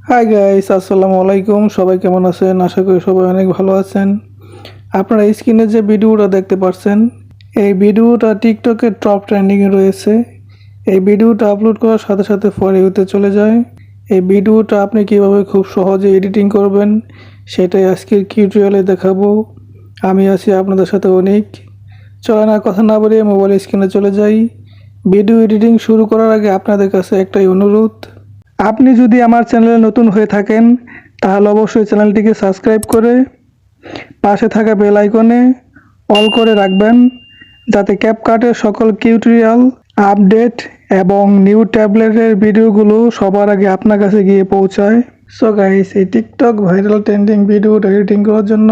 Hi guys, আসসালামু আলাইকুম। সবাই কেমন আছেন? আশা করি সবাই অনেক ভালো আছেন। আপনারা স্ক্রিনে যে ভিডিওটা দেখতে পাচ্ছেন, এই ভিডিওটা টিকটকের টপ ট্রেন্ডিংয়ে রয়েছে। এই ভিডিওটা আপলোড করার সাথে সাথে ফর ইউতে চলে যায়। এই ভিডিওটা আপনি কিভাবে খুব সহজে এডিটিং করবেন সেটাই আজকের টিউটোরিয়ালে দেখাবো। আমি আছি আপনাদের সাথে অনিক। চলেন আর কথা না বলে মোবাইল স্ক্রিনে চলে যাই। ভিডিও এডিটিং শুরু করার আগে আপনাদের কাছে একটাই অনুরোধ, আপনি যদি আমার চ্যানেলে নতুন হয়ে থাকেন তাহলে অবশ্যই চ্যানেলটিকে সাবস্ক্রাইব করে পাশে থাকা বেল আইকনে অল করে রাখবেন, যাতে ক্যাপকাটের সকল টিউটোরিয়াল, আপডেট এবং নিউ ট্যাবলেটের ভিডিওগুলো সবার আগে আপনার কাছে গিয়ে পৌঁছায়। সো গাইস, এই টিকটক ভাইরাল ট্রেন্ডিং ভিডিওটা এডিটিং করার জন্য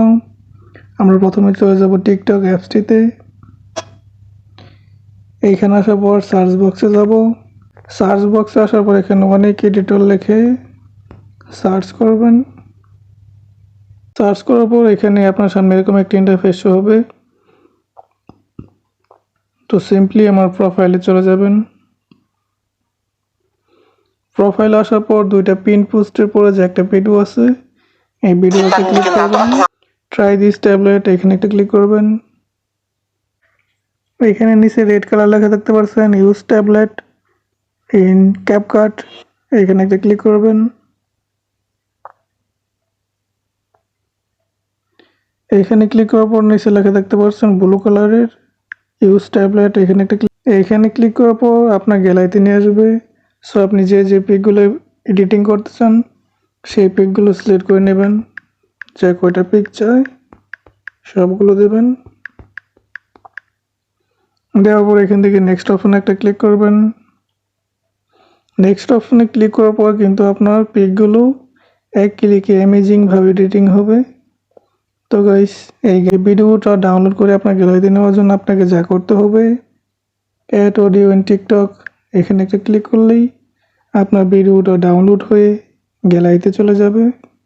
আমরা প্রথমে চলে যাব টিকটক অ্যাপসটিতে। এইখানে আসার পর সার্চ বক্সে যাব। সার্চ বক্সে আসার পর এখানে অনেক এডিটর লিখে সার্চ করবেন। সার্চ করার পর এখানে আপনার সামনে এরকম একটা ইন্টারফেস শো হবে। তো সিম্পলি আমার প্রোফাইলে চলে যাবেন। প্রোফাইলে আসার পর দুইটা পিন পোস্টের পরে যে একটা ভিডিও আছে, এই ভিডিওতে ক্লিক করবেন। ট্রাই দিস ট্যাবলেট, এখানে একটা ক্লিক করবেন। এখানে নিচে রেড কালার লেখা দেখতে পাচ্ছেন, ইউজ ট্যাবলেট ইন ক্যাপকাট, এখানে একটা ক্লিক করবেন। এখানে ক্লিক করার পর নিচে লেখা দেখতে পাচ্ছেন ব্লু কালারের ইউজ ট্যাবলেট, এখানে ক্লিক করার পর আপনার গ্যালারিতে নিয়ে আসবে। সো আপনি যে পিকগুলো এডিটিং করতে চান সেই পিকগুলো সিলেক্ট করে নেবেন। যে কয়টা পিক চাই সবগুলো দেবেন। দেওয়ার পর এখান থেকে নেক্সট অপশনে একটা ক্লিক করবেন। নেক্সট অপশনে ক্লিক করার পর কিন্তু আপনার পিকগুলো এক ক্লিকে অ্যামেজিংভাবে এডিটিং হবে। তো গাইস, এই ভিডিওটা ডাউনলোড করে আপনার গ্যালারিতে নেওয়ার জন্য আপনাকে যা করতে হবে, অ্যাড অডিও ইন টিকটক, এখানে একটা ক্লিক করলেই আপনার ভিডিওটা ডাউনলোড হয়ে গ্যালারিতে চলে যাবে।